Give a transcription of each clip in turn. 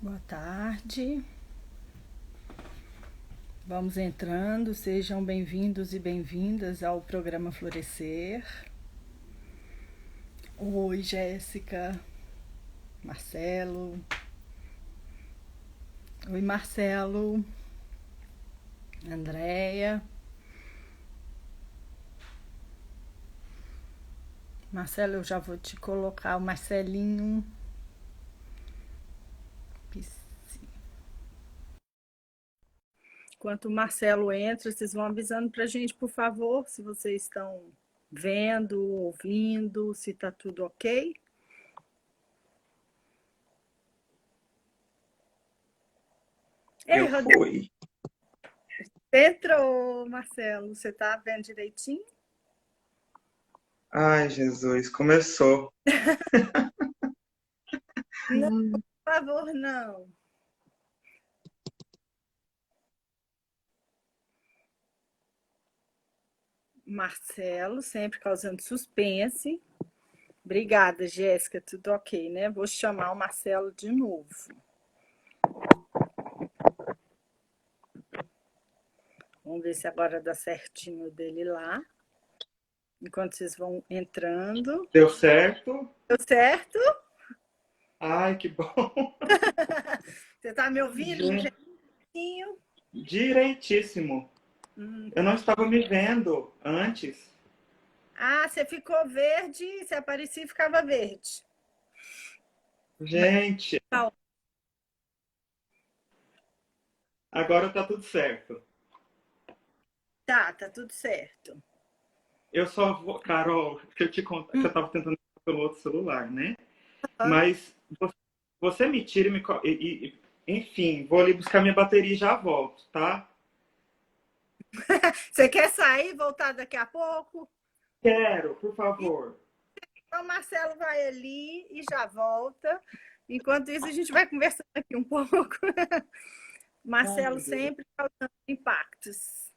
Boa tarde. Vamos entrando, sejam bem-vindos e bem-vindas ao programa Florescer. Oi, Jéssica, Marcelo. Oi, Marcelo, Andréia. Marcelo, eu já vou te colocar o Marcelinho. Enquanto o Marcelo entra, vocês vão avisando para a gente, por favor, se vocês estão vendo, ouvindo, se está tudo ok. Ei, Eu Rodrigo, fui. entrou, Marcelo, você está vendo direitinho? Ai, Jesus, começou. Não, por favor, não. Marcelo, sempre causando suspense. Obrigada, Jéssica, tudo ok, né? Vou chamar o Marcelo de novo. Vamos ver se agora dá certinho dele lá. Enquanto vocês vão entrando. Deu certo? Deu certo? Ai, que bom. Você está me ouvindo Gente, direitinho? direitíssimo. Eu não Tá. estava me vendo antes. Ah, você ficou verde, você aparecia e ficava verde. Mas Gente, tá, agora tá tudo certo. tá tudo certo. Eu só vou, Carol, que eu te conto, que eu tava tentando pelo outro celular, né? Ah, Mas você me tira e enfim, vou ali buscar minha bateria e já volto, tá? você quer sair e voltar daqui a pouco? Quero, por favor. Então, o Marcelo vai ali e já volta. Enquanto isso, a gente vai conversando aqui um pouco. Ai, Marcelo meu Deus. sempre causando impactos.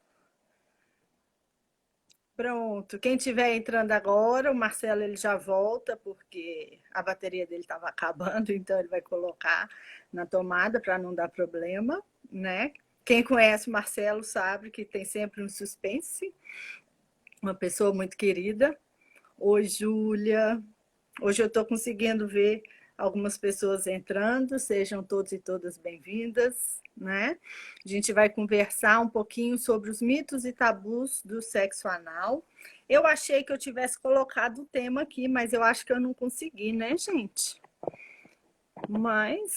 Pronto, quem estiver entrando agora, o Marcelo ele já volta, porque a bateria dele estava acabando, então ele vai colocar na tomada para não dar problema, né? Quem conhece o Marcelo sabe que tem sempre um suspense, uma pessoa muito querida. Oi, Júlia. Hoje eu estou conseguindo ver algumas pessoas entrando, sejam todos e todas bem-vindas, né? A gente vai conversar um pouquinho sobre os mitos e tabus do sexo anal. Eu achei que eu tivesse colocado o tema aqui, mas eu acho que eu não consegui, né, gente? Mas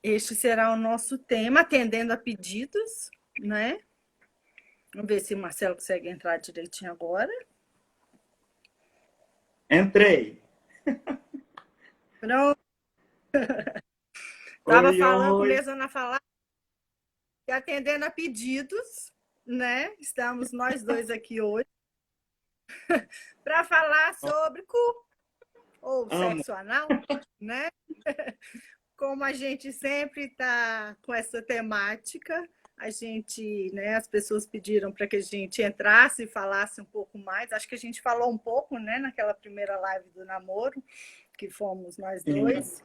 este será o nosso tema, atendendo a pedidos, né? Vamos ver se o Marcelo consegue entrar direitinho agora. Entrei. Pronto, estava Oi, falando, oi. começando a falar e atendendo a pedidos, né? Estamos nós dois aqui hoje para falar sobre cu ou Amo. sexo anal, né? Como a gente sempre está com essa temática, a gente, né, as pessoas pediram para que a gente entrasse e falasse um pouco mais. Acho que a gente falou um pouco, né, naquela primeira live do namoro, que fomos nós Sim. dois.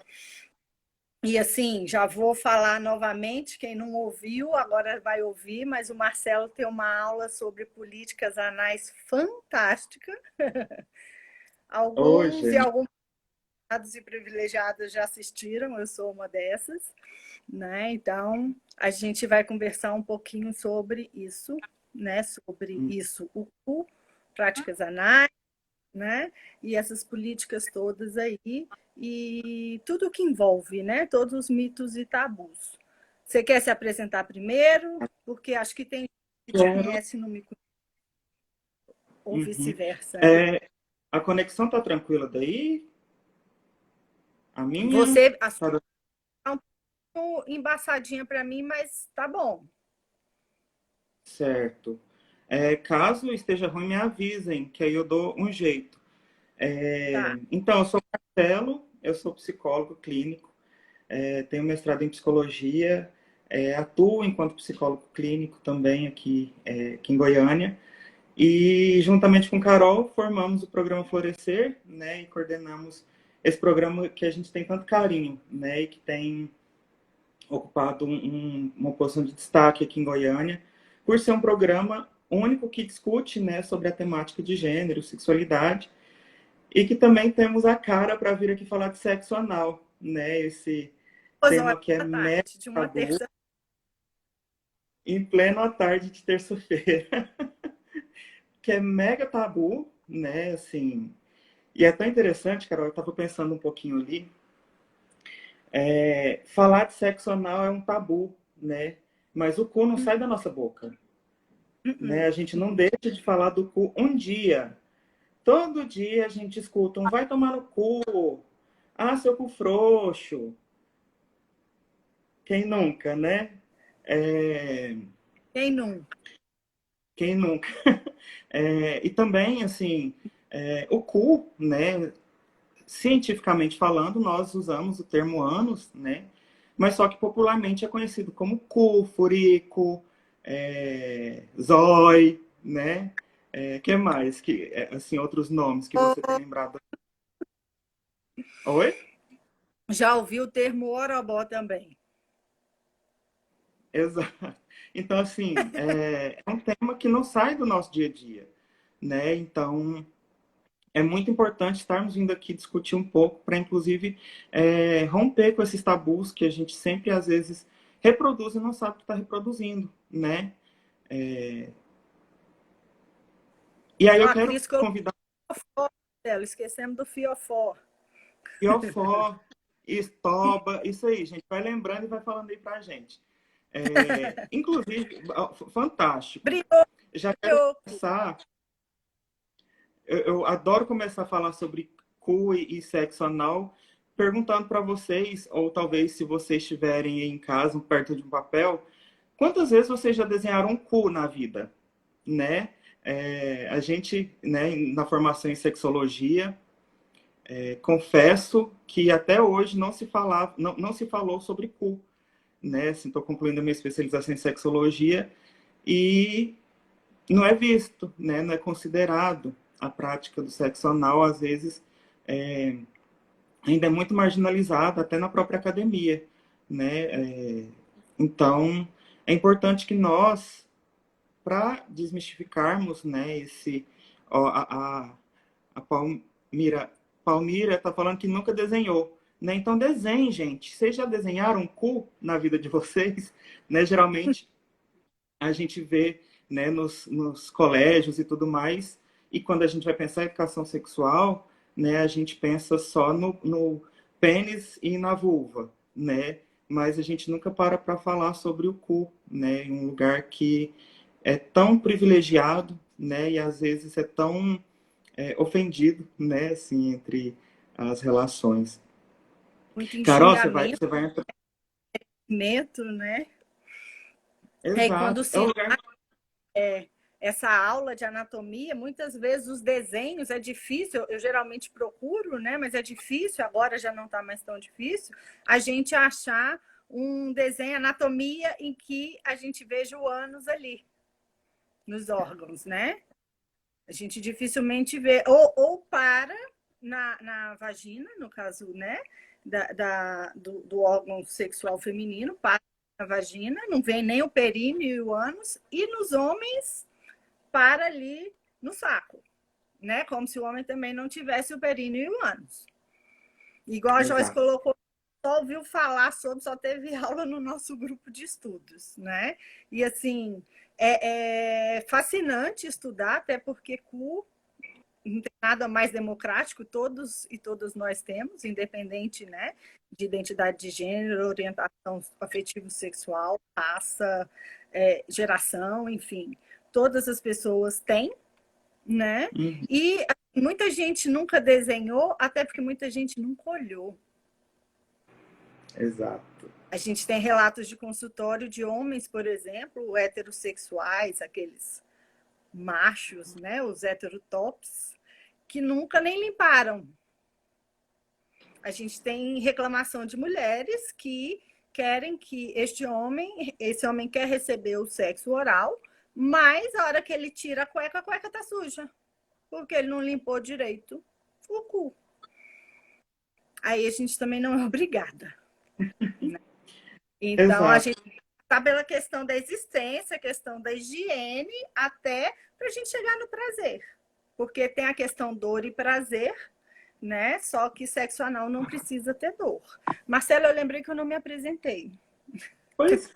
E assim, já vou falar novamente, quem não ouviu, agora vai ouvir, mas o Marcelo tem uma aula sobre políticas anais fantástica. Oi, Alguns gente. e privilegiados já assistiram, eu sou uma dessas, né? Então, a gente vai conversar um pouquinho sobre isso, né? Sobre isso, o cu, práticas anais, né? E essas políticas todas aí e tudo que envolve, né? Todos os mitos e tabus. Você quer se apresentar primeiro? Porque acho que tem gente que te Quero. conhece e não me conhece, ou Uhum. vice-versa, né? É, a conexão tá tranquila daí? A minha? Você a sua Tá tá um pouco embaçadinha para mim, mas tá bom. certo. Caso esteja ruim, me avisem, que aí eu dou um jeito. Tá. Então, eu sou Marcelo, eu sou psicólogo clínico, tenho mestrado em psicologia, atuo enquanto psicólogo clínico também aqui em Goiânia. E juntamente com Carol formamos o programa Florescer, né, e coordenamos esse programa que a gente tem tanto carinho, né, e que tem ocupado uma posição de destaque aqui em Goiânia, por ser um programa único que discute, né, sobre a temática de gênero, sexualidade, e que também temos a cara para vir aqui falar de sexo anal, né, esse 2 horas tema que é da mega tarde, de uma tabu, terça. em plena tarde de terça-feira, que é mega tabu, né, assim, e é tão interessante, Carol, eu estava pensando um pouquinho ali, falar de sexo anal é um tabu, né, mas o cu não sai da nossa boca, né, a gente não deixa de falar do cu um dia. Todo dia a gente escuta um vai tomar no cu, ah, seu cu frouxo. Quem nunca, né? É, Quem nunca? quem nunca? E também, assim, o cu, né? Cientificamente falando, nós usamos o termo ânus, né? Mas só que popularmente é conhecido como cu, furico, zói, né? Que mais? Assim, outros nomes que você tem lembrado? Oi? Já ouvi o termo orobó também. Exato. Então, assim, é um tema que não sai do nosso dia a dia, né? Então, é muito importante estarmos vindo aqui discutir um pouco para, inclusive, romper com esses tabus que a gente sempre, às vezes, reproduz e não sabe que está reproduzindo, né? E aí Ó, eu a quero Cris colocou convidar fiofó, Marcelo, esquecemos do fiofó. o Fiofó, Estoba, isso aí, gente. Vai lembrando e vai falando aí para a gente. Inclusive, fantástico. Já quero Brioco. começar. Eu adoro começar a falar sobre cu e sexo anal, perguntando para vocês, ou talvez se vocês estiverem aí em casa, perto de um papel, quantas vezes vocês já desenharam um cu na vida, né? A gente, né, na formação em sexologia, confesso que até hoje não se falava, não se falou sobre cu, né? Estou concluindo a minha especialização em sexologia e não é visto, né? Não é considerado a prática do sexo anal, às vezes, é, ainda é muito marginalizada, até na própria academia, né? Então, é importante que nós, para desmistificarmos, né, ó, a Palmira está falando que nunca desenhou, né? Então, desenhe, gente. Vocês já desenharam um cu na vida de vocês, né? Geralmente, a gente vê, né, nos colégios e tudo mais, e quando a gente vai pensar em educação sexual, né, a gente pensa só no pênis e na vulva, né? Mas a gente nunca para falar sobre o cu, né? Em um lugar que é tão privilegiado, né? E às vezes é tão ofendido, né? Assim, entre as relações. Muito Carol, enxingamento, você vai entrar. né? E quando Exato. É um se lugar. essa aula de anatomia, muitas vezes os desenhos é difícil, eu geralmente procuro, né? Mas é difícil, agora já não está mais tão difícil, a gente achar um desenho, anatomia, em que a gente veja o ânus ali, nos órgãos, né? A gente dificilmente vê, ou para na vagina, no caso, né? Do órgão sexual feminino, para na vagina, não vem nem o períneo e o ânus, e nos homens para ali no saco, né? Como se o homem também não tivesse o períneo e o ânus. Igual a Joyce Exato. colocou, só ouviu falar sobre, só teve aula no nosso grupo de estudos, né? E assim, é fascinante estudar, até porque cu não tem nada mais democrático, todos e todas nós temos, independente, né, de identidade de gênero, orientação afetivo-sexual, raça, geração, enfim, todas as pessoas têm, né? Uhum. E muita gente nunca desenhou, até porque muita gente nunca olhou. Exato. A gente tem relatos de consultório de homens, por exemplo, heterossexuais, aqueles machos, né, os heterotops, que nunca nem limparam. A gente tem reclamação de mulheres que querem que esse homem quer receber o sexo oral, mas a hora que ele tira a cueca tá suja, porque ele não limpou direito o cu. aí a gente também não é obrigada, né? Então, a Exato. gente está pela questão da existência, a questão da higiene, até para a gente chegar no prazer. Porque tem a questão dor e prazer, né? Só que sexo anal não precisa ter dor. Marcelo, eu lembrei que eu não me apresentei. Pois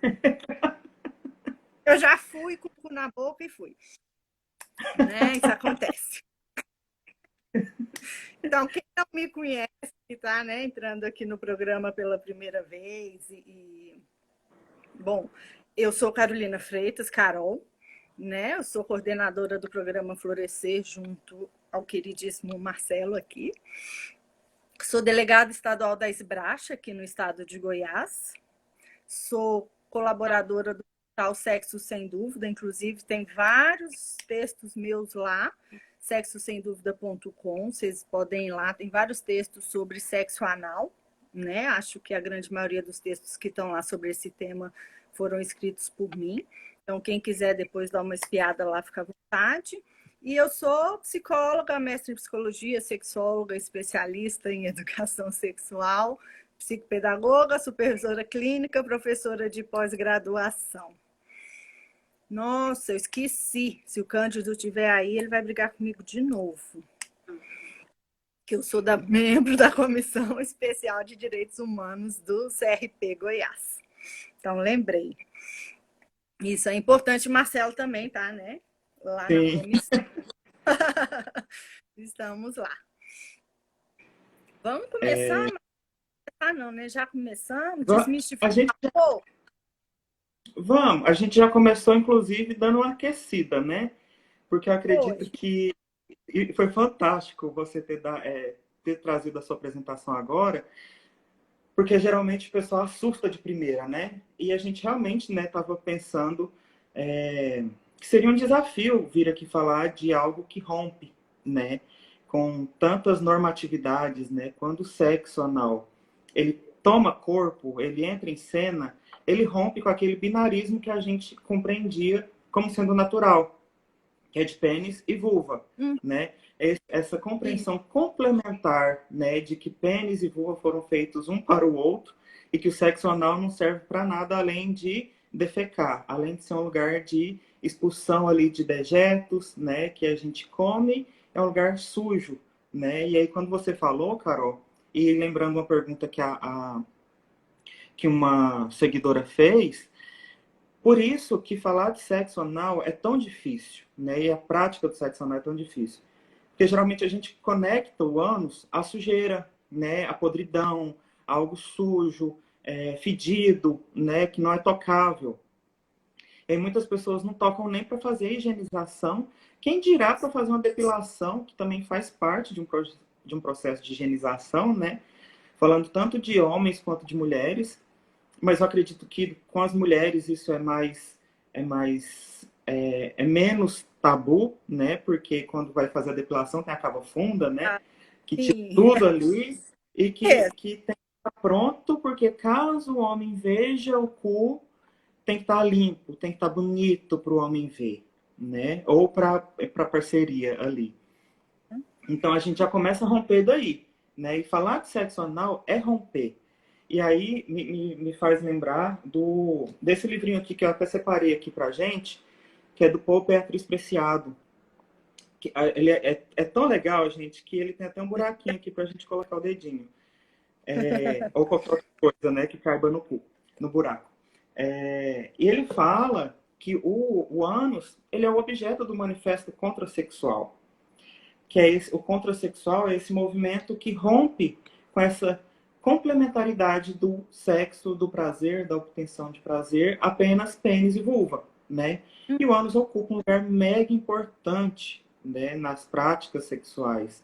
Eu já fui com o cu na boca e fui, né? Isso acontece. Então, quem não me conhece, que está, né, entrando aqui no programa pela primeira vez, bom, eu sou Carolina Freitas, Carol, né? Eu sou coordenadora do programa Florescer, junto ao queridíssimo Marcelo aqui. Sou delegada estadual da Esbracha, aqui no estado de Goiás. Sou colaboradora do portal Sexo Sem Dúvida, inclusive tem vários textos meus lá, sexossemdúvida.com, vocês podem ir lá, tem vários textos sobre sexo anal, né? Acho que a grande maioria dos textos que estão lá sobre esse tema foram escritos por mim. Então, quem quiser depois dar uma espiada lá, fica à vontade. E eu sou psicóloga, mestre em psicologia, sexóloga, especialista em educação sexual, psicopedagoga, supervisora clínica, professora de pós-graduação. Nossa, eu esqueci. Se o Cândido estiver aí, ele vai brigar comigo de novo. Que eu sou membro da Comissão Especial de Direitos Humanos do CRP Goiás. Então, lembrei. Isso é importante, Marcelo também, tá, né? Lá na sim. comissão. Estamos lá. Vamos começar? Ah, não, né? Já começamos? A Desmistificar gente, um pouco? vamos, a gente já começou, inclusive, dando uma aquecida, né? Porque eu acredito Foi. que e foi fantástico você ter trazido a sua apresentação agora, porque geralmente o pessoal assusta de primeira, né? E a gente realmente, né, estava pensando que seria um desafio vir aqui falar de algo que rompe, né? Com tantas normatividades, né? Quando o sexo anal, ele toma corpo, ele entra em cena, ele rompe com aquele binarismo que a gente compreendia como sendo natural, que é de pênis e vulva, né? Essa compreensão complementar, né, de que pênis e vulva foram feitos um para o outro e que o sexo anal não serve para nada além de defecar, além de ser um lugar de expulsão ali de dejetos, né, que a gente come, é um lugar sujo, né? E aí quando você falou, Carol, e lembrando uma pergunta que uma seguidora fez, por isso que falar de sexo anal é tão difícil, né? E a prática do sexo anal é tão difícil. Porque geralmente a gente conecta o ânus à sujeira, né? À podridão, a algo sujo, fedido, né? Que não é tocável. E muitas pessoas não tocam nem para fazer a higienização. Quem dirá para fazer uma depilação, que também faz parte de um processo de higienização, né? Falando tanto de homens quanto de mulheres, mas eu acredito que com as mulheres isso é menos tabu, né? Porque quando vai fazer a depilação tem a cava funda, né? Ah, Que tira sim. tudo ali e É. que tem que estar pronto, porque caso o homem veja o cu, tem que estar limpo, tem que estar bonito para o homem ver, né? Ou para parceria ali. Então a gente já começa a romper daí, né? E falar de sexo anal é romper. E aí me faz lembrar desse livrinho aqui que eu até separei aqui pra gente, que é do Paul Beatriz Preciado. Ele é tão legal, gente, que ele tem até um buraquinho aqui pra gente colocar o dedinho. Ou qualquer outra coisa, né, que caiba no cu, no buraco. E ele fala que o ânus, ele é o objeto do manifesto contrasexual. Que é o contrasexual é esse movimento que rompe com essa complementaridade do sexo, do prazer, da obtenção de prazer, apenas pênis e vulva, né? E o ânus ocupa um lugar mega importante, né, nas práticas sexuais.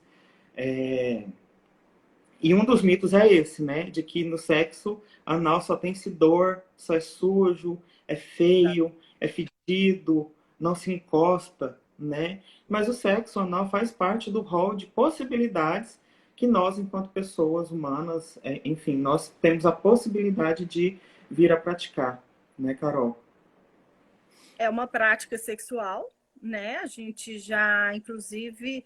E um dos mitos é esse, né, de que no sexo anal só tem-se dor, só é sujo, é feio, é fedido, não se encosta, né? Mas o sexo anal faz parte do rol de possibilidades que nós, enquanto pessoas humanas, enfim, nós temos a possibilidade de vir a praticar, né, Carol? É uma prática sexual, né? A gente já, inclusive,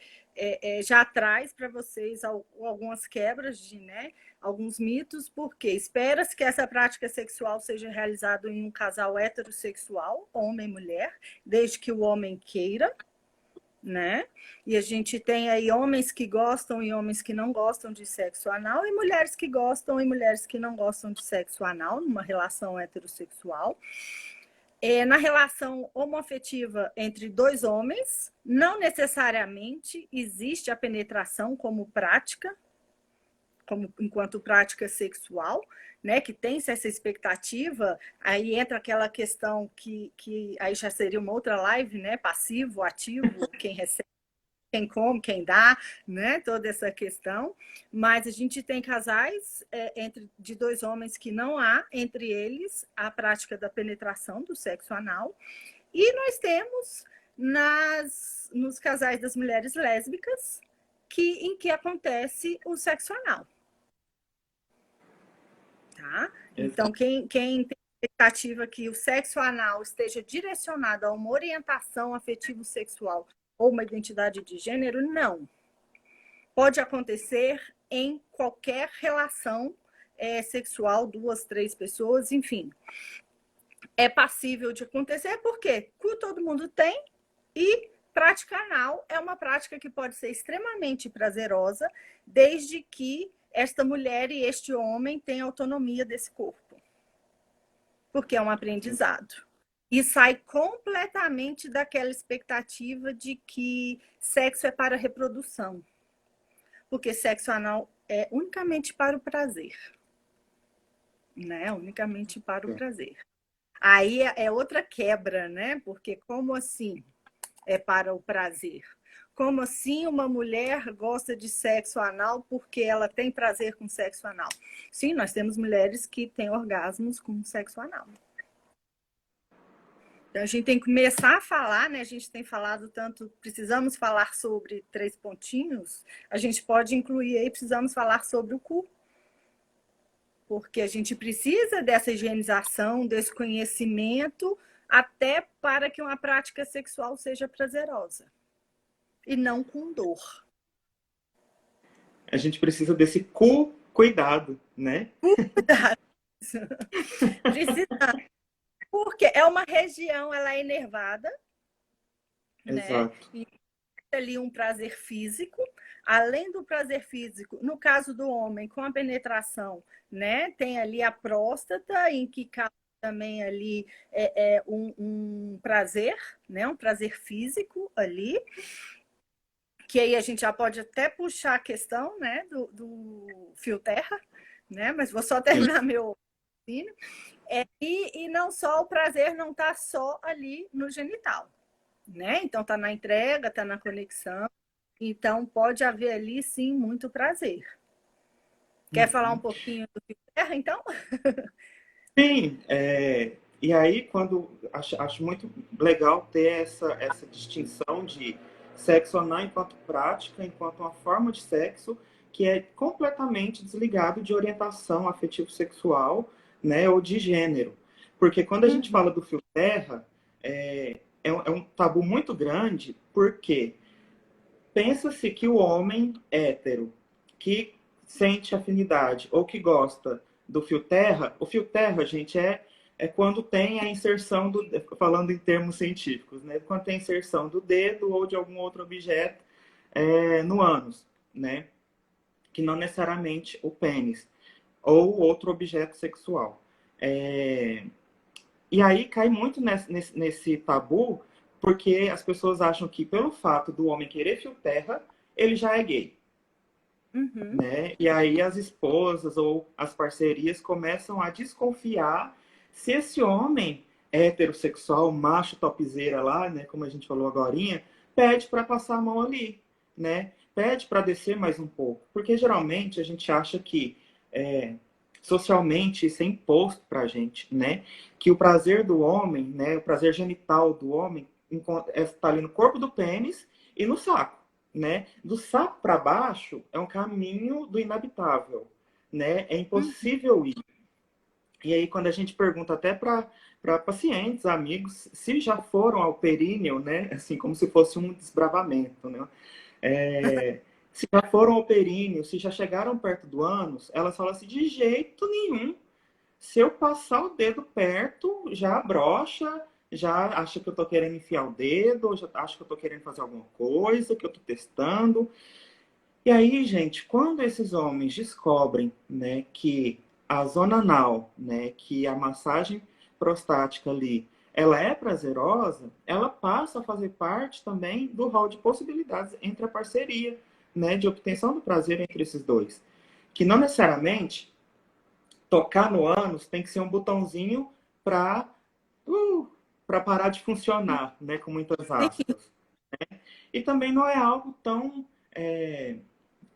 já traz para vocês algumas quebras de, né, alguns mitos, porque espera-se que essa prática sexual seja realizada em um casal heterossexual, homem e mulher, desde que o homem queira, né? E a gente tem aí homens que gostam e homens que não gostam de sexo anal, e mulheres que gostam e mulheres que não gostam de sexo anal, numa relação heterossexual. Na relação homoafetiva entre dois homens, não necessariamente existe a penetração como prática, enquanto prática sexual, né, que tem-se essa expectativa, aí entra aquela questão que aí já seria uma outra live, né, passivo, ativo, quem recebe, quem come, quem dá, né? Toda essa questão. Mas a gente tem casais de dois homens que não há entre eles a prática da penetração do sexo anal. E nós temos nos casais das mulheres lésbicas em que acontece o sexo anal. Tá? Então, quem tem expectativa que o sexo anal esteja direcionado a uma orientação afetivo-sexual ou uma identidade de gênero, não. Pode acontecer em qualquer relação sexual, 2, 3 pessoas, enfim. É passível de acontecer porque todo mundo tem, e prática anal é uma prática que pode ser extremamente prazerosa, desde que esta mulher e este homem tenham autonomia desse corpo. Porque é um aprendizado. E sai completamente daquela expectativa de que sexo é para reprodução. Porque sexo anal é unicamente para o prazer. Né? Unicamente para o prazer. Aí é outra quebra, né? Porque como assim é para o prazer? Como assim uma mulher gosta de sexo anal porque ela tem prazer com sexo anal? Sim, nós temos mulheres que têm orgasmos com sexo anal. Então, a gente tem que começar a falar, né? A gente tem falado tanto, precisamos falar sobre 3 pontinhos, a gente pode incluir aí, precisamos falar sobre o cu. Porque a gente precisa dessa higienização, desse conhecimento, até para que uma prática sexual seja prazerosa. E não com dor. A gente precisa desse cuidado, né? Precisa, porque é uma região, ela é enervada, né? E ali um prazer físico, além do prazer físico, no caso do homem, com a penetração, né? Tem ali a próstata, em que causa também ali um prazer, né? Um prazer físico ali, que aí a gente já pode até puxar a questão, né? Do fio terra, né? Mas vou só terminar meu raciocínio. E não só o prazer não está só ali no genital, né? Então está na entrega, está na conexão. Então pode haver ali sim muito prazer. Quer falar um pouquinho do fio terra, então? Sim, e aí quando acho muito legal ter essa distinção de sexo anal enquanto prática, enquanto uma forma de sexo que é completamente desligado de orientação afetivo-sexual, né, ou de gênero. Porque quando a gente fala do fio terra, é um tabu muito grande, porque pensa-se que o homem hétero que sente afinidade ou que gosta do fio terra, o fio terra, gente, é quando tem a inserção do, falando em termos científicos, né? Quando tem a inserção do dedo ou de algum outro objeto no ânus, né? Que não necessariamente o pênis ou outro objeto sexual. E aí cai muito nesse tabu, porque as pessoas acham que pelo fato do homem querer fio terra, ele já é gay. Né? E aí as esposas ou as parcerias começam a desconfiar se esse homem heterossexual, macho topzeira lá, né, como a gente falou agorinha, pede para passar a mão ali, né? Pede para descer mais um pouco. Porque geralmente a gente acha que socialmente isso é imposto para a gente, né? Que o prazer do homem, né, o prazer genital do homem está ali no corpo do pênis e no saco. Né? Do saco para baixo é um caminho do inabitável, né? É impossível ir. E aí, quando a gente pergunta até para pacientes, amigos, se já foram ao períneo, né? Assim, como se fosse um desbravamento, né? Se já foram ao períneo, se já chegaram perto do ânus, elas falam assim, de jeito nenhum. Se eu passar o dedo perto, já brocha, já acha que eu tô querendo enfiar o dedo, já acha que eu tô querendo fazer alguma coisa, que eu tô testando. E aí, gente, quando esses homens descobrem, né, que a zona anal, né, que a massagem prostática ali, ela é prazerosa, ela passa a fazer parte também do rol de possibilidades entre a parceria, né, de obtenção do prazer entre esses dois. Que não necessariamente tocar no ânus tem que ser um botãozinho para uh, para parar de funcionar, né, com muitas aspas. E também não é algo tão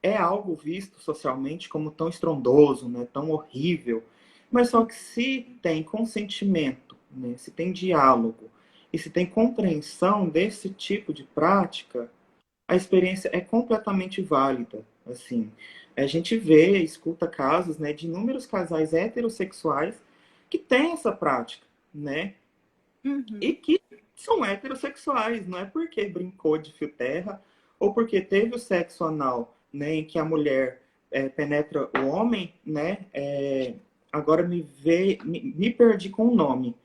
é algo visto socialmente como tão estrondoso, né, tão horrível. Mas só que se tem consentimento, né, se tem diálogo e se tem compreensão desse tipo de prática, a experiência é completamente válida. Assim, a gente vê, escuta casos, né, de inúmeros casais heterossexuais que têm essa prática, né, e Uhum. que são heterossexuais, não é porque brincou de fio terra ou porque teve o sexo anal, né, em que a mulher penetra o homem, né, agora me perdi com o nome,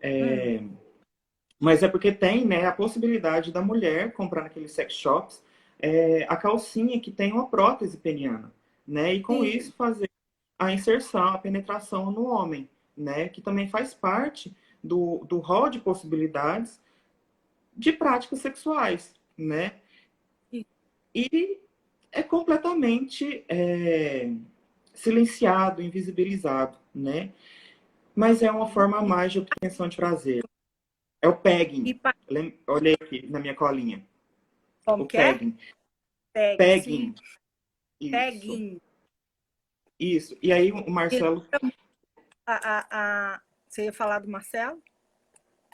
Hum. mas é porque tem, né, a possibilidade da mulher comprar naqueles sex shops a calcinha que tem uma prótese peniana, né, e com Sim. isso fazer a inserção, a penetração no homem, né, que também faz parte do rol de possibilidades de práticas sexuais, né? E é completamente silenciado, invisibilizado, né? Mas é uma forma a E, mais de obtenção de prazer. É o e pegging. Olhei aqui na minha colinha. como O que é? pegging. Tag, sim. Pegging. Isso. Tagging. Isso. E aí o E Marcelo. você ia falar do Marcelo?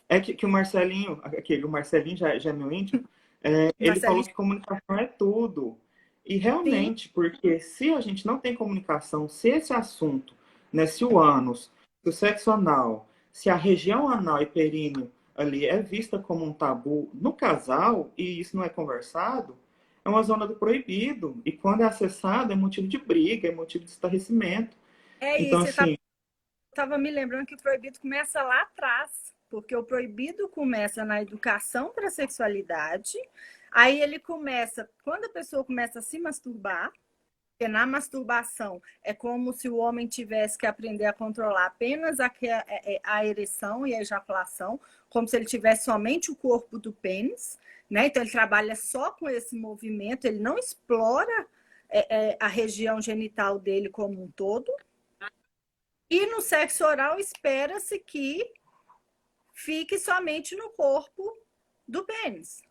É que o Marcelinho, aquele, o Marcelinho já é meu íntimo, ele falou Marcelinho, que comunicação é tudo. E sim. realmente, porque se a gente não tem comunicação, se esse assunto, né, se o ânus, se o sexo anal, se a região anal e períneo ali é vista como um tabu no casal, e isso não é conversado, é uma zona do proibido. E quando é acessado, é motivo de briga, é motivo de estarrecimento. É Então, isso. assim, Estava me lembrando que o proibido começa lá atrás, porque o proibido começa na educação para a sexualidade, aí ele começa, quando a pessoa começa a se masturbar, porque na masturbação é como se o homem tivesse que aprender a controlar apenas a ereção e a ejaculação, como se ele tivesse somente o corpo do pênis, né? Então ele trabalha só com esse movimento, ele não explora a região genital dele como um todo. E no sexo oral espera-se que fique somente no corpo do pênis.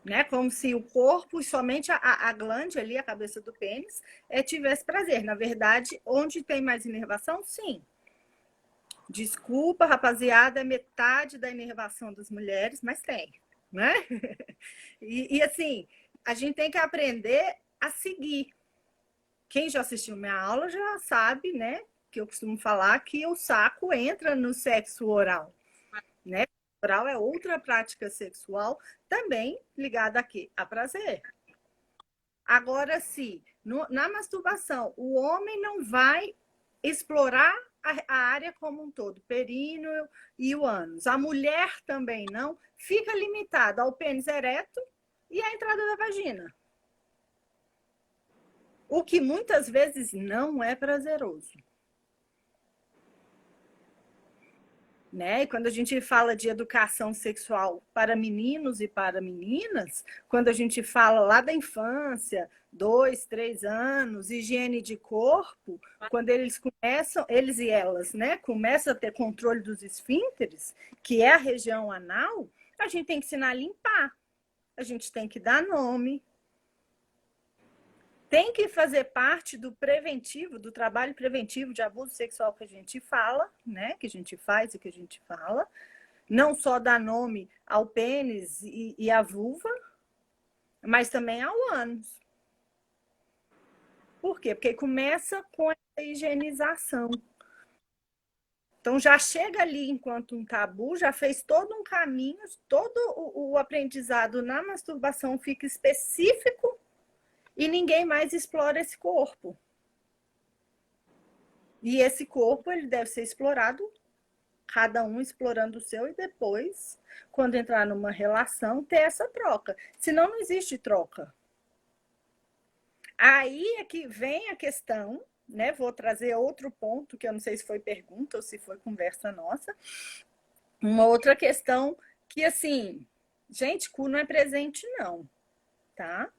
Né? Como se o corpo e somente a glande ali, a cabeça do pênis, tivesse prazer. Na verdade, onde tem mais inervação, sim. Desculpa, rapaziada, é metade da inervação das mulheres, mas tem. Né? E assim, a gente tem que aprender a seguir. Quem já assistiu minha aula já sabe, né? Que eu costumo falar que o saco entra no sexo oral, né? O oral é outra prática sexual também ligada aqui a prazer. Agora, se na masturbação o homem não vai explorar a área como um todo, períneo e o ânus, a mulher também não, fica limitada ao pênis ereto e à entrada da vagina. O que muitas vezes não é prazeroso. Né? E quando a gente fala de educação sexual para meninos e para meninas, quando a gente fala lá da infância, 2, 3 anos, higiene de corpo, quando eles começam, eles e elas, né, começam a ter controle dos esfínteres, que é a região anal, a gente tem que ensinar a limpar, a gente tem que dar nome, tem que fazer parte do preventivo, do trabalho preventivo de abuso sexual que a gente fala, né? Que a gente faz e que a gente fala. Não só dar nome ao pênis e à vulva, mas também ao ânus. Por quê? Porque começa com essa higienização. Então, já chega ali enquanto um tabu, já fez todo um caminho, todo o aprendizado na masturbação fica específico e ninguém mais explora esse corpo. E esse corpo ele deve ser explorado, cada um explorando o seu, e depois, quando entrar numa relação, ter essa troca. Senão, não existe troca. Aí é que vem a questão, né? Vou trazer outro ponto, que eu não sei se foi pergunta ou se foi conversa nossa. Uma outra questão que, assim, gente, cu não é presente, não, tá?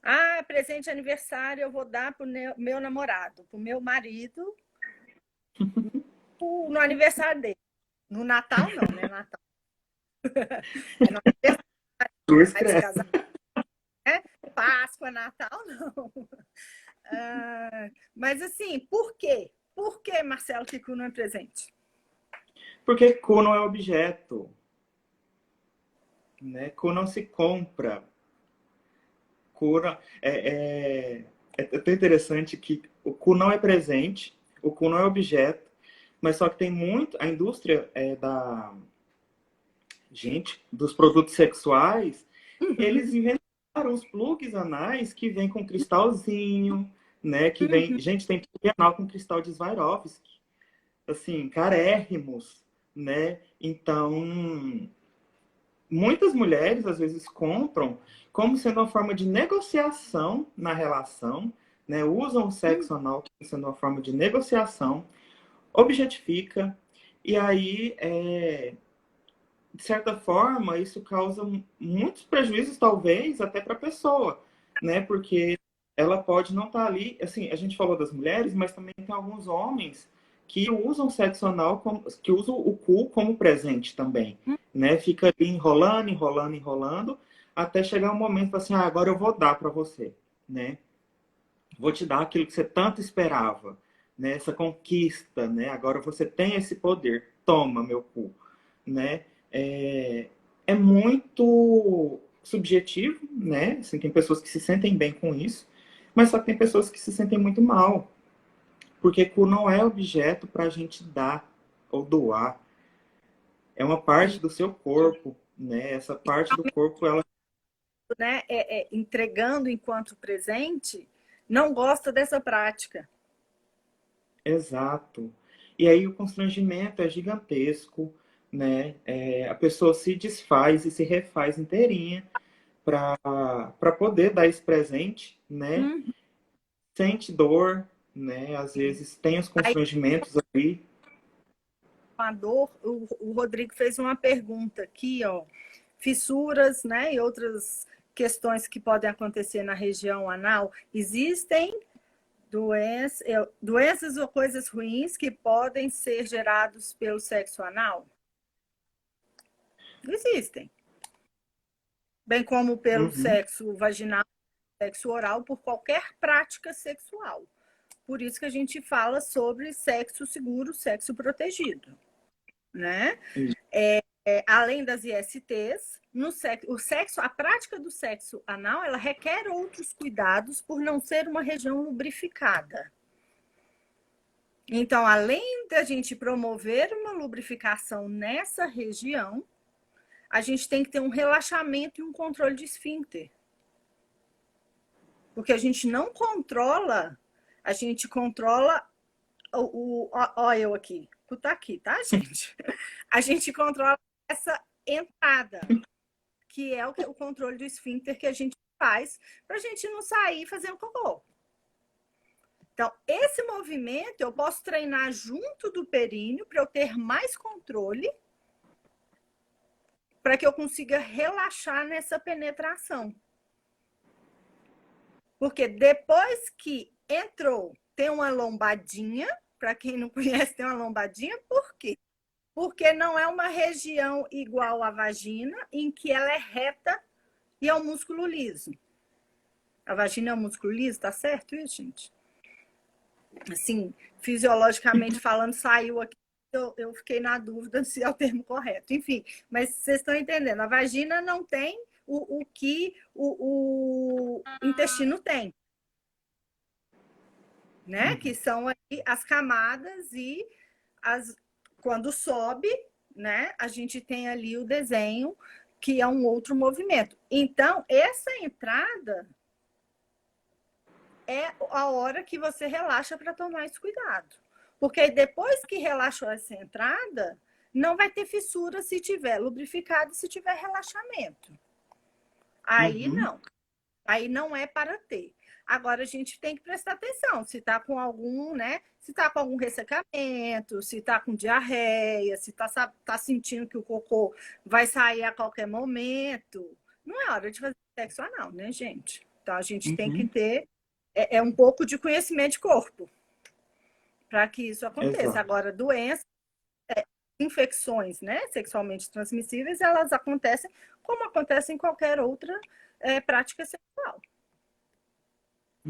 Ah, presente de aniversário eu vou dar pro meu namorado, pro meu marido, no aniversário dele. No Natal, não, né? Natal. É no aniversário de casar, né? Páscoa, Natal, não. Mas assim, por quê? Por que, Marcelo, que cu não é presente? Porque cu não é objeto, né? Cu não se compra. Cu não... é tão interessante que o cu não é presente, o cu não é objeto, mas só que tem muito... A indústria dos produtos sexuais, eles inventaram os plugs anais que vem com cristalzinho, né? Que vem... Gente, tem plug anal com cristal de Swarovski. Assim, carérrimos, né? Então, muitas mulheres às vezes compram como sendo uma forma de negociação na relação, né? Usam o sexo anal como sendo uma forma de negociação, objetifica, e aí, de certa forma, isso causa muitos prejuízos, talvez, até para a pessoa, né? Porque ela pode não estar ali, assim, a gente falou das mulheres, mas também tem alguns homens que usam o sexo anal, que usam o cu como presente também, né? Fica ali enrolando, enrolando, enrolando, até chegar um momento assim, ah, agora eu vou dar para você, né? Vou te dar aquilo que você tanto esperava, né? Essa conquista, né? Agora você tem esse poder, toma meu cu, né? É muito subjetivo, né? Assim, tem pessoas que se sentem bem com isso, mas só que tem pessoas que se sentem muito mal, porque cu não é objeto para a gente dar ou doar. É uma parte do seu corpo, né? Essa parte do corpo, ela... Né, entregando enquanto presente, não gosta dessa prática. Exato. E aí o constrangimento é gigantesco, né? A pessoa se desfaz e se refaz inteirinha para poder dar esse presente, né? Sente dor, né? Às vezes tem os Aí, constrangimentos ali. a dor, o Rodrigo fez uma pergunta aqui, ó. Fissuras, né, e outras questões que podem acontecer na região anal. Existem doenças ou coisas ruins que podem ser gerados pelo sexo anal? Existem. Bem como pelo Uhum. sexo vaginal, sexo oral, por qualquer prática sexual. Por isso que a gente fala sobre sexo seguro, sexo protegido, né? Além das ISTs, a prática do sexo anal, ela requer outros cuidados por não ser uma região lubrificada. Então, além da gente promover uma lubrificação nessa região, a gente tem que ter um relaxamento e um controle de esfíncter. Porque a gente não controla, a gente controla ó, eu aqui, tu tá aqui, tá, gente? A gente controla essa entrada, que é o controle do esfíncter que a gente faz para a gente não sair fazendo cocô. Então, esse movimento eu posso treinar junto do períneo para eu ter mais controle, para que eu consiga relaxar nessa penetração. Porque depois que entrou, tem uma lombadinha, para quem não conhece, tem uma lombadinha, por quê? Porque não é uma região igual à vagina, em que ela é reta e é um músculo liso. A vagina é um músculo liso, tá certo isso, gente? Assim, fisiologicamente falando, saiu aqui, eu fiquei na dúvida se é o termo correto. Enfim, mas vocês estão entendendo, a vagina não tem o que o intestino tem, né? Que são aí as camadas e as Quando sobe, né, a gente tem ali o desenho, que é um outro movimento. Então, essa entrada é a hora que você relaxa para tomar esse cuidado. Porque depois que relaxou essa entrada, não vai ter fissura se tiver lubrificado e se tiver relaxamento. Aí Uhum. não. Aí não é para ter. Agora a gente tem que prestar atenção se está com algum, né? Se está com algum ressecamento, se está com diarreia, se tá sentindo que o cocô vai sair a qualquer momento. Não é hora de fazer sexo anal, né, gente? Então a gente tem que Uhum. ter um pouco de conhecimento de corpo para que isso aconteça. Exato. Agora, doenças, infecções, né, sexualmente transmissíveis, elas acontecem como acontecem em qualquer outra prática sexual,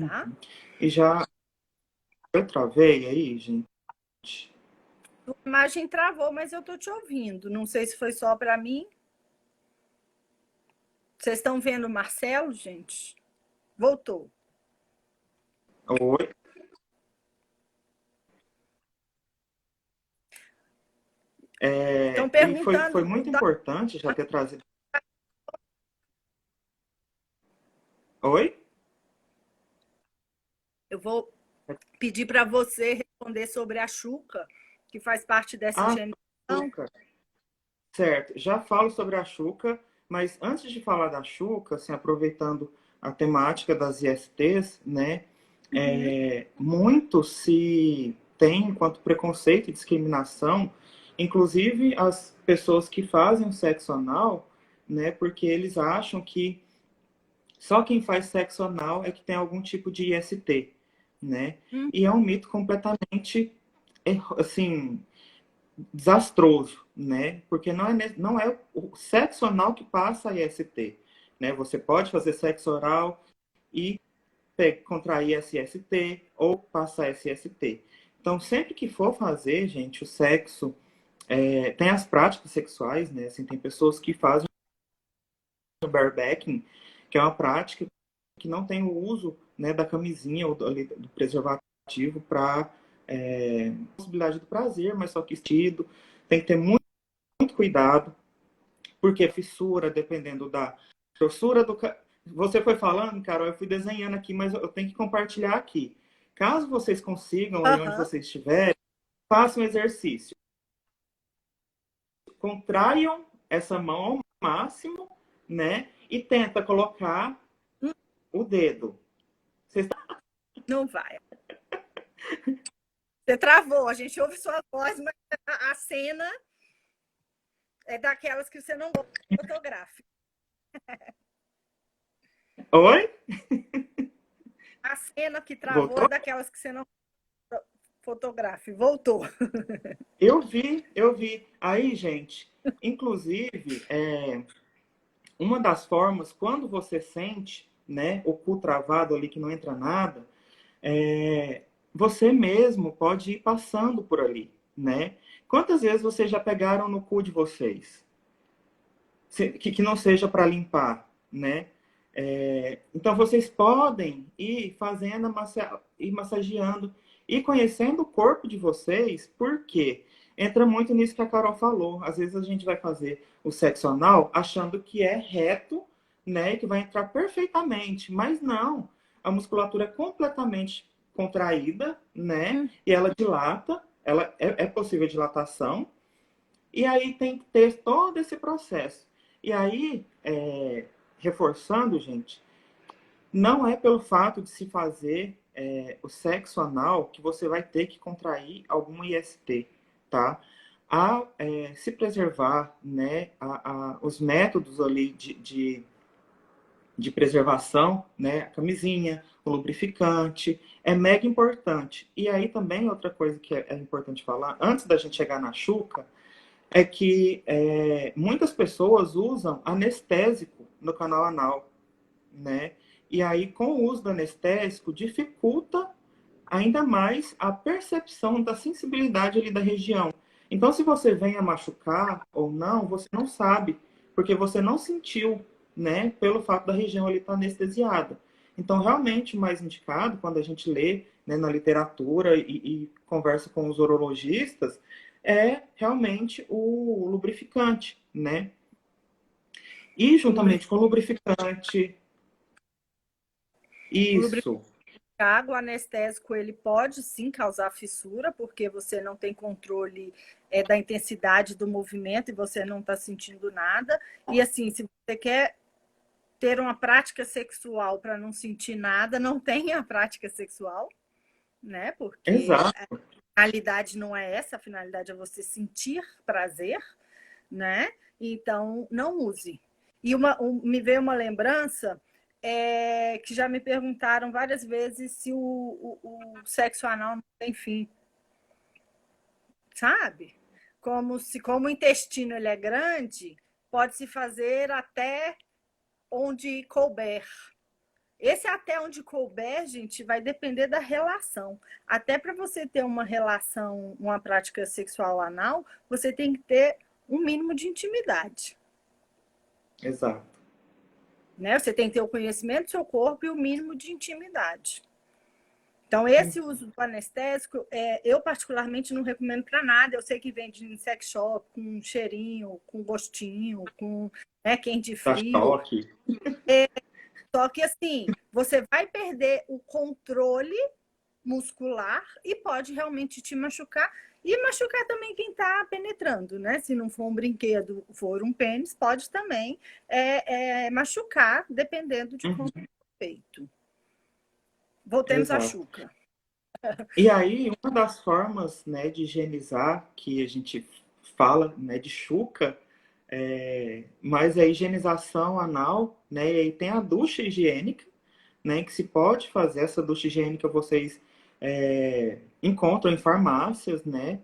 tá? Uhum. E já eu travei aí, gente. A imagem travou, mas eu tô te ouvindo. Não sei se foi só para mim. Vocês estão vendo o Marcelo, gente? Voltou. Oi. Estão E foi perguntando. muito importante já ter trazido. Oi? Eu vou pedir para você responder sobre a Xuca, que faz parte dessa A higienização. Xuca. Certo. Já falo sobre a Xuca, mas antes de falar da Xuca, assim, aproveitando a temática das ISTs, né? Uhum. Muito se tem enquanto preconceito e discriminação, inclusive as pessoas que fazem o sexo anal, né? Porque eles acham que só quem faz sexo anal é que tem algum tipo de IST, né? Hum. E é um mito completamente, assim, desastroso, né? Porque não é o sexo anal que passa a IST, né? Você pode fazer sexo oral e contrair SST ou passar SST. Então, sempre que for fazer, gente, o sexo, tem as práticas sexuais, né? Assim, tem pessoas que fazem o barebacking, que é uma prática que não tem o uso, né, da camisinha ou do preservativo para possibilidade do prazer, mas só que vestido. Tem que ter muito, muito cuidado, porque fissura, dependendo da grossura do. Você foi falando, Carol, eu fui desenhando aqui, mas eu tenho que compartilhar aqui. Caso vocês consigam, aí onde Aham. vocês estiverem, façam um exercício. Contraiam essa mão ao máximo, né? E tenta colocar o dedo. Vocês... Não vai. Você travou, a gente ouve sua voz, mas a cena é daquelas que você não fotografa. Oi? A cena que travou é Voltou? daquelas que você não fotografe. Voltou. Eu vi. Aí, gente, inclusive, uma das formas, quando você sente, né, o cu travado ali que não entra nada, você mesmo pode ir passando por ali, né? Quantas vezes vocês já pegaram no cu de vocês? Que não seja para limpar, né? Então vocês podem ir fazendo, ir massageando e conhecendo o corpo de vocês, porque entra muito nisso que a Carol falou. Às vezes a gente vai fazer o sexo anal achando que é reto, né? E que vai entrar perfeitamente, mas não. A musculatura é completamente contraída, né? E ela dilata, ela é possível dilatação, e aí tem que ter todo esse processo. E aí, reforçando, gente, não é pelo fato de se fazer o sexo anal que você vai ter que contrair algum IST, tá? Se preservar, né, os métodos ali de preservação, né, a camisinha, o lubrificante, é mega importante. E aí também outra coisa que é importante falar, antes da gente chegar na chuca, é que muitas pessoas usam anestésico no canal anal, né? E aí, com o uso do anestésico, dificulta ainda mais a percepção da sensibilidade ali da região. Então, se você vem a machucar ou não, você não sabe, porque você não sentiu, né? Pelo fato da região ali estar anestesiada. Então, realmente, o mais indicado, quando a gente lê, né, na literatura e conversa com os urologistas, é realmente o lubrificante, né? E juntamente com o lubrificante, O lubrificante isso, o anestésico ele pode sim causar fissura, porque você não tem controle da intensidade do movimento e você não está sentindo nada. E assim, se você quer ter uma prática sexual para não sentir nada, não tenha a prática sexual, né? Porque a exato. finalidade não é essa, a finalidade é você sentir prazer, né? Então, não use. E me veio uma lembrança que já me perguntaram várias vezes se o sexo anal não tem fim, sabe? Como o intestino ele é grande, pode se fazer até onde couber. Esse até onde couber, gente, vai depender da relação. Até para você ter uma relação, uma prática sexual anal, você tem que ter um mínimo de intimidade. Exato. Né? Você tem que ter o conhecimento do seu corpo e o mínimo de intimidade. Então, esse uso do anestésico, eu particularmente não recomendo para nada. Eu sei que vende em sex shop, com cheirinho, com gostinho, com quente Tá frio. choque. Só que, assim, você vai perder o controle muscular e pode realmente te machucar. E machucar também quem está penetrando, né? Se não for um brinquedo, for um pênis, pode também machucar, dependendo de como Uhum, é feito. Voltemos à exato. chuca. E aí, uma das formas, né, de higienizar que a gente fala, né, de chuca, mas a higienização anal, né, e aí tem a ducha higiênica, né, que se pode fazer. Essa ducha higiênica vocês encontram em farmácias, né,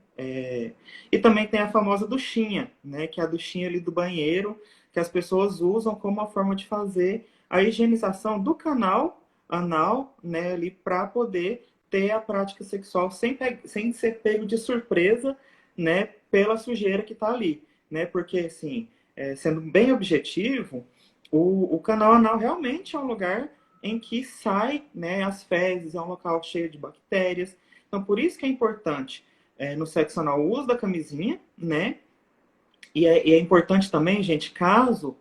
e também tem a famosa duchinha, né, que é a duchinha ali do banheiro, que as pessoas usam como uma forma de fazer a higienização do canal anal, né, ali para poder ter a prática sexual sem ser pego de surpresa, né, pela sujeira que está ali, né, porque assim, sendo bem objetivo, o canal anal realmente é um lugar em que sai, né, as fezes, é um local cheio de bactérias. Então, por isso que é importante no sexo anal o uso da camisinha, né? E é importante também, gente, caso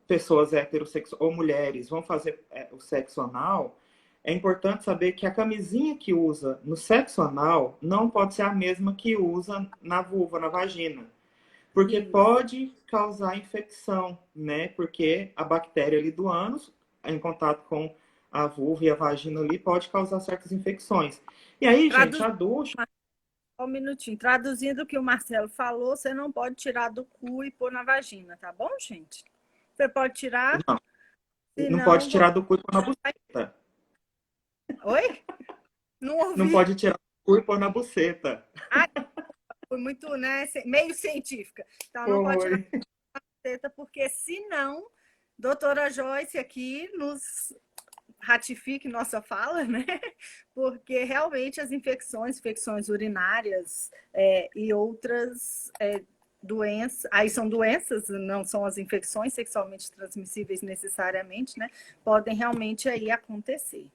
pessoas heterossexuais ou mulheres vão fazer o sexo anal, é importante saber que a camisinha que usa no sexo anal não pode ser a mesma que usa na vulva, na vagina. Porque Isso. pode causar infecção, né? Porque a bactéria ali do ânus, em contato com a vulva e a vagina ali, pode causar certas infecções. E aí, gente, Traduzindo, a ducha. só um minutinho. Traduzindo o que o Marcelo falou, você não pode tirar do cu e pôr na vagina, tá bom, gente? Você pode tirar, Não, não pode senão você tirar do cu e pôr na vai. buceta. Oi? Não Não ouvi. pode tirar do cu e pôr na buceta. Ah, foi muito, né? Meio científica. Então, não pode tirar Foi. a teta, porque senão, doutora Joyce aqui nos ratifique nossa fala, né? Porque realmente as infecções urinárias e outras doenças, aí são doenças, não são as infecções sexualmente transmissíveis necessariamente, né? Podem realmente aí acontecer.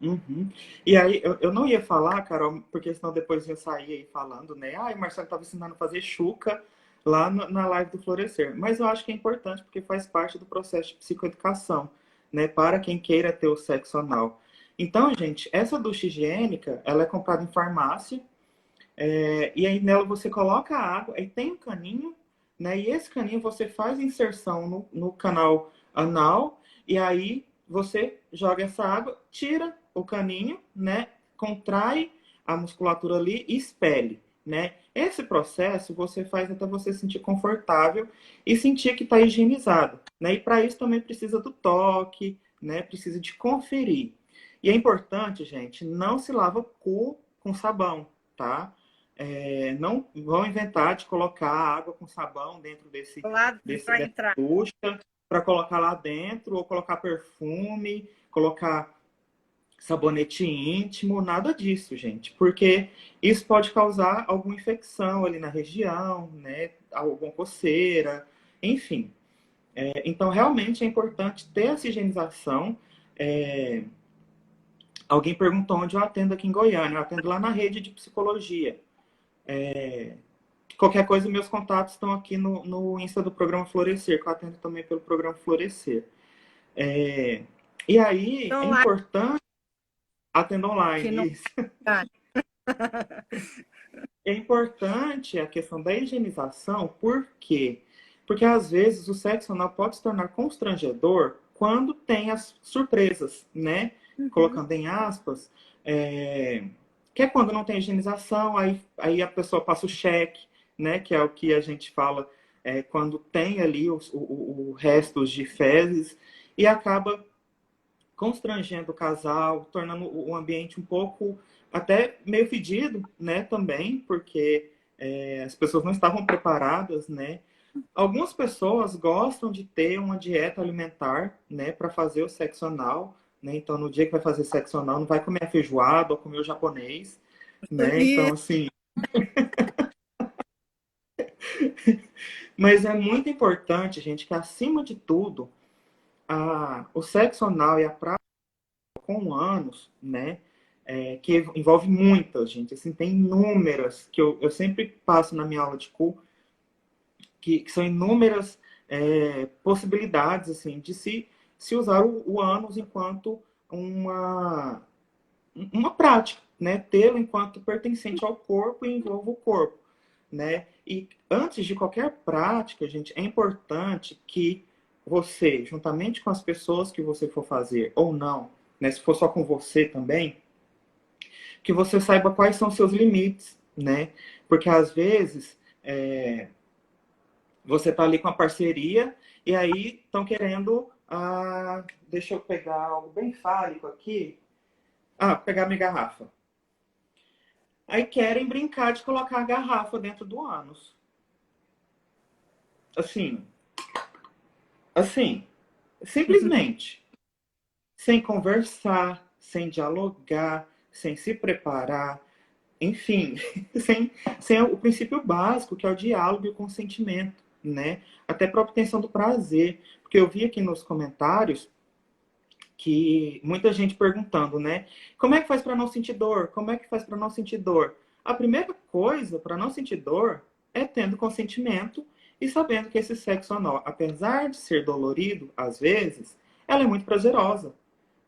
Uhum. E aí, eu não ia falar, Carol, porque senão depois eu ia sair aí falando, né? Ah, o Marcelo estava ensinando a fazer chuca lá na live do Florescer. Mas eu acho que é importante porque faz parte do processo de psicoeducação, né? Para quem queira ter o sexo anal. Então, gente, essa ducha higiênica, ela é comprada em farmácia, e aí nela você coloca a água, aí tem um caninho, né? E esse caninho você faz inserção no canal anal, e aí você joga essa água, tira o caninho, né? Contrai a musculatura ali e expele, né? Esse processo você faz até você se sentir confortável e sentir que está higienizado, né? E para isso também precisa do toque, né? Precisa de conferir. E é importante, gente, não se lava o cu com sabão, tá? Não vão inventar de colocar água com sabão dentro Lá para dessa entrar. ducha para colocar lá dentro, ou colocar perfume, colocar sabonete íntimo, nada disso, gente, porque isso pode causar alguma infecção ali na região, né, alguma coceira, enfim. Então, realmente é importante ter essa higienização. É, Alguém perguntou onde eu atendo aqui em Goiânia, eu atendo lá na rede de psicologia. Qualquer coisa, meus contatos estão aqui no Insta do programa Florescer, que eu atendo também pelo programa Florescer. E aí, é Então, lá importante, atendo que não... online, isso. É importante a questão da higienização, por quê? Porque às vezes o sexo anal pode se tornar constrangedor quando tem as surpresas, né? Uhum. Colocando em aspas, que é quando não tem higienização, aí a pessoa passa o cheque, né? Que é o que a gente fala quando tem ali o restos de fezes e acaba constrangendo o casal, tornando o ambiente um pouco até meio fedido, né, também, porque as pessoas não estavam preparadas, né. Algumas pessoas gostam de ter uma dieta alimentar, né, para fazer o sexo anal, né, então no dia que vai fazer sexo anal não vai comer a feijoada ou comer o japonês, né, E então assim, mas é muito importante, gente, que acima de tudo, o sexo anal e a prática com anos, né, que envolve muitas, gente. Assim, tem inúmeras, que eu sempre passo na minha aula de cu, que são inúmeras possibilidades assim, de se usar o ânus enquanto uma prática, né? Tê-lo enquanto pertencente ao corpo e envolve o corpo. Né? E antes de qualquer prática, gente, é importante que você, juntamente com as pessoas que você for fazer, ou não, né? Se for só com você também, que você saiba quais são seus limites, né? Porque às vezes você está ali com a parceria e aí estão querendo. Deixa eu pegar algo bem fálico aqui. Pegar minha garrafa. Aí querem brincar de colocar a garrafa dentro do ânus. Assim, simplesmente, sem conversar, sem dialogar, sem se preparar, enfim, sem o princípio básico, que é o diálogo e o consentimento, né? Até para obtenção do prazer. Porque eu vi aqui nos comentários que muita gente perguntando, né? Como é que faz para não sentir dor? Como é que faz para não sentir dor? A primeira coisa para não sentir dor é tendo consentimento e sabendo que esse sexo anal, apesar de ser dolorido às vezes, ela é muito prazerosa,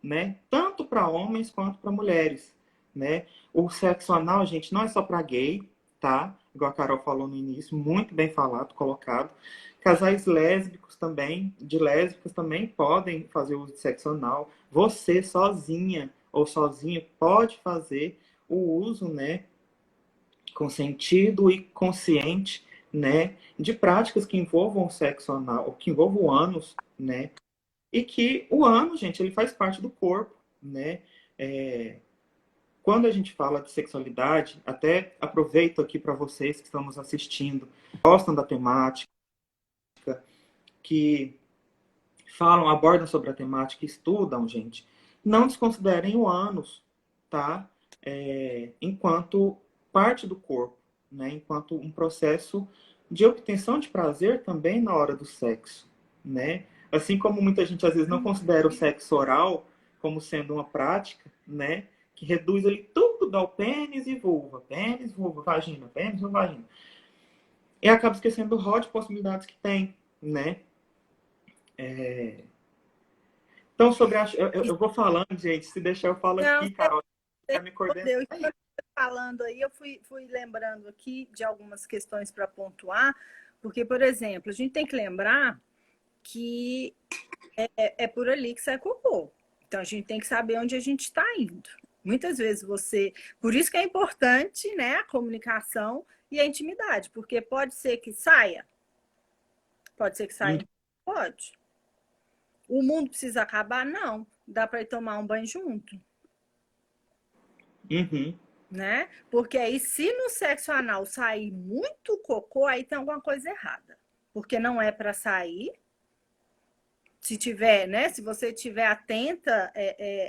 né? Tanto para homens quanto para mulheres, né? O sexo anal, gente, não é só para gay, tá? Igual a Carol falou no início, muito bem falado, colocado. Casais lésbicos também, de lésbicas também podem fazer uso de sexo anal. Você sozinha ou sozinho pode fazer o uso, né, consentido e consciente, né, de práticas que envolvam o sexo anal, ou que envolvam o ânus, né, e que o ânus, gente, ele faz parte do corpo, né? Quando a gente fala de sexualidade, até aproveito aqui para vocês que estão nos assistindo, gostam da temática, que falam, abordam sobre a temática, estudam, gente, não desconsiderem o ânus, tá? Enquanto parte do corpo, né? Enquanto um processo de obtenção de prazer também na hora do sexo, né? Assim como muita gente às vezes não considera o sexo oral como sendo uma prática, né? Que reduz ali tudo ao pênis, vulva, vagina, pênis, vulva, vagina. E acaba esquecendo do rol de possibilidades que tem, né? Então, sobre a... eu vou falando, gente, se deixar eu falo não, aqui, Carol, você já me coordena respondeu. E aí. quando você falando aí, eu fui lembrando aqui de algumas questões para pontuar, porque, por exemplo, a gente tem que lembrar que é por ali que sai cocô. Então, a gente tem que saber onde a gente está indo. Muitas vezes você. Por isso que é importante, né, a comunicação e a intimidade, porque pode ser que saia, pode ser que saia, pode. O mundo precisa acabar? Não. Dá para ir tomar um banho junto, Uhum. né? Porque aí, se no sexo anal sair muito cocô, aí tem alguma coisa errada. Porque não é para sair. Se tiver, né? Se você tiver atenta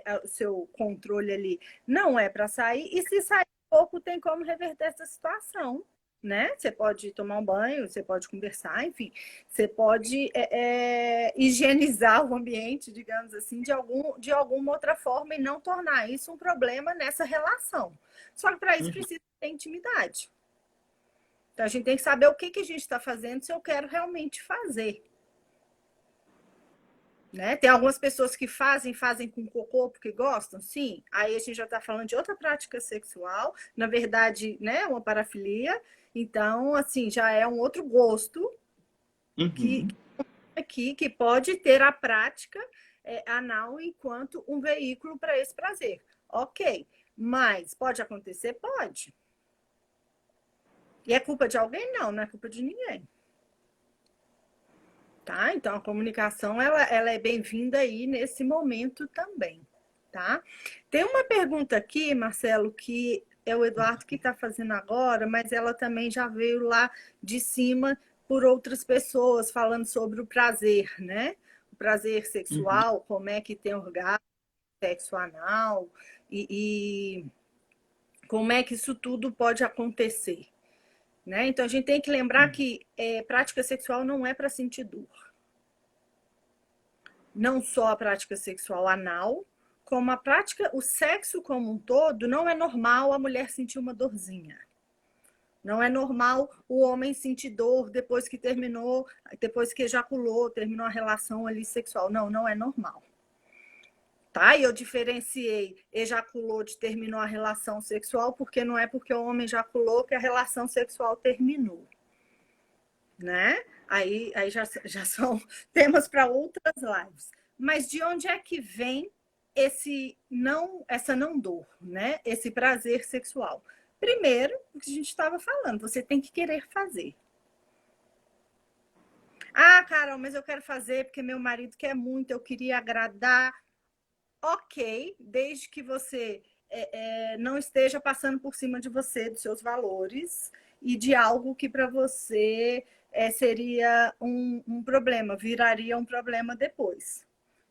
ao seu controle ali, não é para sair. E se sair pouco, tem como reverter essa situação, né? Você pode tomar um banho, você pode conversar, enfim, você pode higienizar o ambiente, digamos assim, de alguma outra forma e não tornar isso um problema nessa relação. Só que para isso Uhum. precisa ter intimidade. Então, a gente tem que saber o que, que a gente está fazendo se eu quero realmente fazer. Né? Tem algumas pessoas que fazem com cocô porque gostam, sim. Aí a gente já está falando de outra prática sexual, na verdade, né, uma parafilia. Então, assim, já é um outro gosto Uhum. que pode ter a prática anal enquanto um veículo para esse prazer. Ok, mas pode acontecer? Pode. E é culpa de alguém? Não, não é culpa de ninguém. Tá? Então, a comunicação ela é bem-vinda aí nesse momento também. Tá? Tem uma pergunta aqui, Marcelo, que é o Eduardo que está fazendo agora, mas ela também já veio lá de cima por outras pessoas falando sobre o prazer, né? O prazer Uhum. sexual, como é que tem orgasmo, sexo anal e como é que isso tudo pode acontecer. Né? Então, a gente tem que lembrar que prática sexual não é para sentir dor. Não só a prática sexual anal, como a prática, o sexo como um todo, não é normal a mulher sentir uma dorzinha. Não é normal o homem sentir dor depois que terminou, depois que ejaculou, terminou a relação ali sexual. Não, não é normal. Tá? E eu diferenciei ejaculou de terminou a relação sexual, porque não é porque o homem ejaculou que a relação sexual terminou. Né? Aí já são temas para outras lives. Mas de onde é que vem essa não dor, né? Esse prazer sexual? Primeiro, o que a gente estava falando, você tem que querer fazer. Ah, Carol, mas eu quero fazer porque meu marido quer muito, eu queria agradar. Ok, desde que você não esteja passando por cima de você, dos seus valores e de algo que para você seria um problema, viraria um problema depois.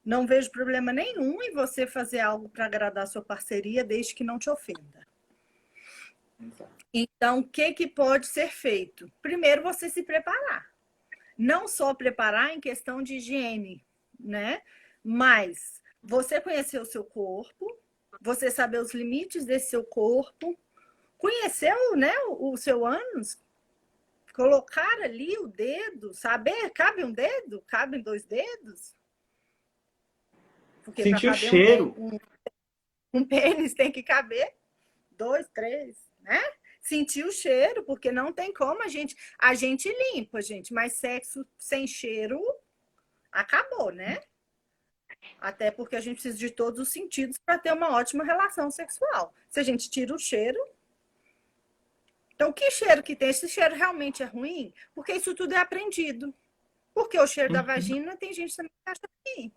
Não vejo problema nenhum em você fazer algo para agradar a sua parceria, desde que não te ofenda. Então, o que pode ser feito? Primeiro, você se preparar. Não só preparar em questão de higiene, né? Mas você conhecer o seu corpo, você saber os limites desse seu corpo, conhecer, né, o seu ânus, colocar ali o dedo, saber, cabe um dedo? Cabem dois dedos? Porque para Sentir o caber cheiro. um pênis tem que caber dois, três, né? Sentir o cheiro, porque não tem como a gente limpa, gente, mas sexo sem cheiro acabou, né? Até porque a gente precisa de todos os sentidos para ter uma ótima relação sexual. Se a gente tira o cheiro. Então, que cheiro que tem? Esse cheiro realmente é ruim? Porque isso tudo é aprendido. Porque o cheiro da vagina tem gente também que acha ruim.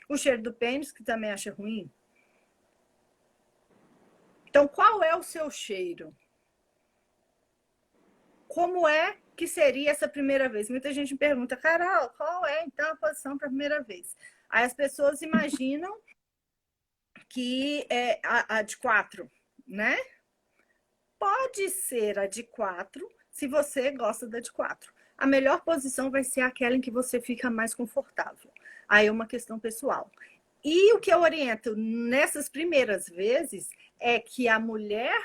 O cheiro do pênis que também acha ruim. Então, qual é o seu cheiro? Como é que seria essa primeira vez? Muita gente me pergunta, Carol, qual é então a posição para a primeira vez? Aí as pessoas imaginam que é a de 4, né? Pode ser a de 4, se você gosta da de 4. A melhor posição vai ser aquela em que você fica mais confortável. Aí é uma questão pessoal. E o que eu oriento nessas primeiras vezes é que a mulher,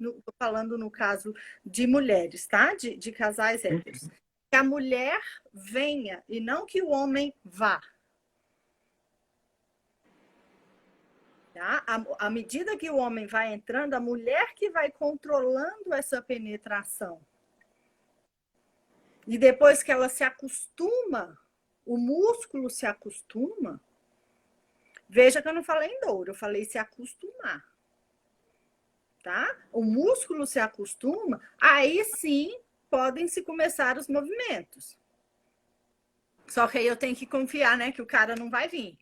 estou falando no caso de mulheres, tá? De casais héteros. Que a mulher venha e não que o homem vá. Tá? À medida que o homem vai entrando, a mulher que vai controlando essa penetração. E depois que ela se acostuma, o músculo se acostuma. Veja que eu não falei em dor, eu falei se acostumar. Tá? O músculo se acostuma, aí sim podem se começar os movimentos. Só que aí eu tenho que confiar, né, que o cara não vai vir.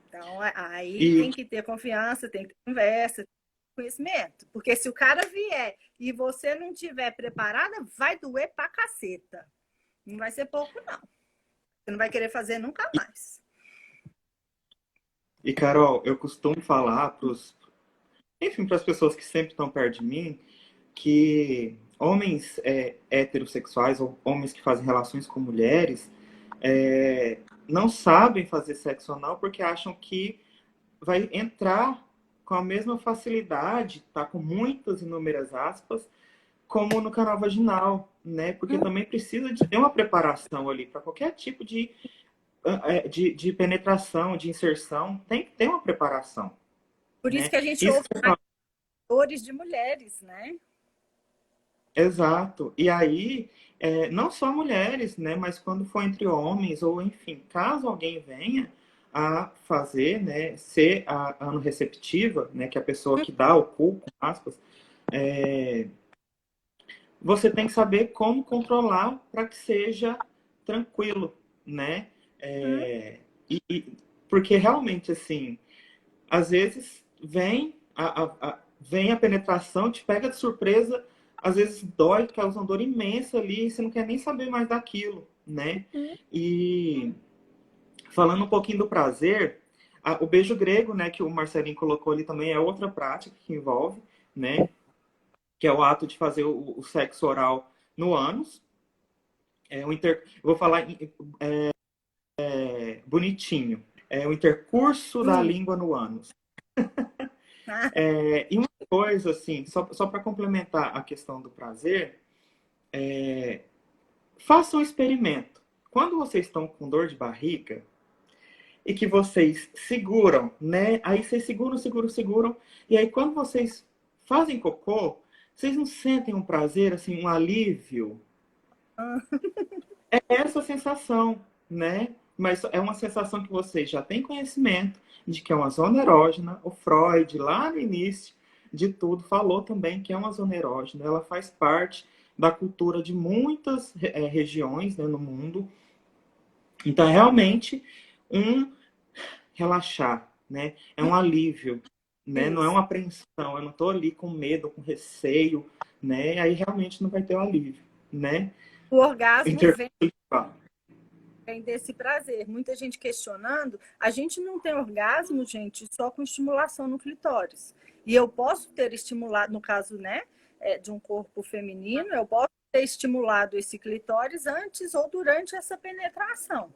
Então, aí E, tem que ter confiança, tem que ter conversa, conhecimento. Porque se o cara vier e você não tiver preparada, vai doer pra caceta. Não vai ser pouco, não. Você não vai querer fazer nunca mais. e Carol, eu costumo falar enfim, para as pessoas que sempre estão perto de mim, que homens heterossexuais ou homens que fazem relações com mulheres não sabem fazer sexo anal porque acham que vai entrar com a mesma facilidade, tá? Com muitas inúmeras aspas, como no canal vaginal, né? Porque também precisa de ter uma preparação ali para qualquer tipo de penetração, de inserção, tem que ter uma preparação, Por isso né? que a gente Isso ouve que você mais fala, dores de mulheres, né? exato. E aí, não só mulheres, né? Mas quando for entre homens, ou enfim, caso alguém venha a fazer, né? Ser a anorreceptiva, né? Que é a pessoa que dá o cu, com aspas, é, você tem que saber como controlar para que seja tranquilo, né? Hum, É, porque realmente, assim, às vezes vem a penetração, te pega de surpresa, às vezes dói, causa uma dor imensa ali, e você não quer nem saber mais daquilo, né? hum, E falando um pouquinho do prazer, o beijo grego, né, que o Marcelinho colocou ali também é outra prática que envolve, né? Que é o ato de fazer o sexo oral no ânus. Vou falar bonitinho. É o intercurso da hum. língua no ânus. Ah, E uma coisa, assim, só para complementar a questão do prazer, faça um experimento. Quando vocês estão com dor de barriga e que vocês seguram, né? Aí vocês seguram, seguram, seguram. E aí quando vocês fazem cocô, vocês não sentem um prazer, assim, um alívio? ah. É essa sensação, né? Mas é uma sensação que vocês já têm conhecimento de que é uma zona erógena. O Freud, lá no início de tudo, falou também que é uma zona erógena. Ela faz parte da cultura de muitas regiões, né, no mundo. Então, é realmente um relaxar, né? É um alívio, né? Não é Isso. uma apreensão. Eu não estou ali com medo, com receio, né? Aí realmente não vai ter o alívio, né? O orgasmo Interpessoal. vem desse prazer. Muita gente questionando. A gente não tem orgasmo, gente, só com estimulação no clitóris. E eu posso ter estimulado, no caso, né, de um corpo feminino, eu posso ter estimulado esse clitóris antes ou durante essa penetração.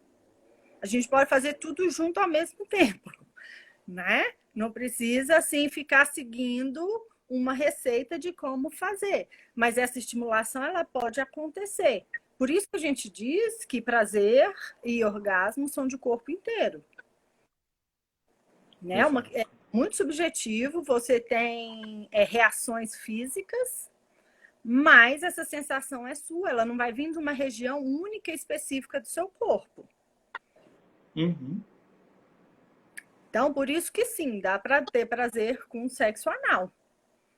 A gente pode fazer tudo junto ao mesmo tempo, né? Não precisa assim ficar seguindo uma receita de como fazer, mas essa estimulação ela pode acontecer. Por isso que a gente diz que prazer e orgasmo são de corpo inteiro, né? É Exato. muito subjetivo, você tem reações físicas, mas essa sensação é sua, ela não vai vir de uma região única e específica do seu corpo. Uhum. Então, por isso que sim, dá para ter prazer com sexo anal.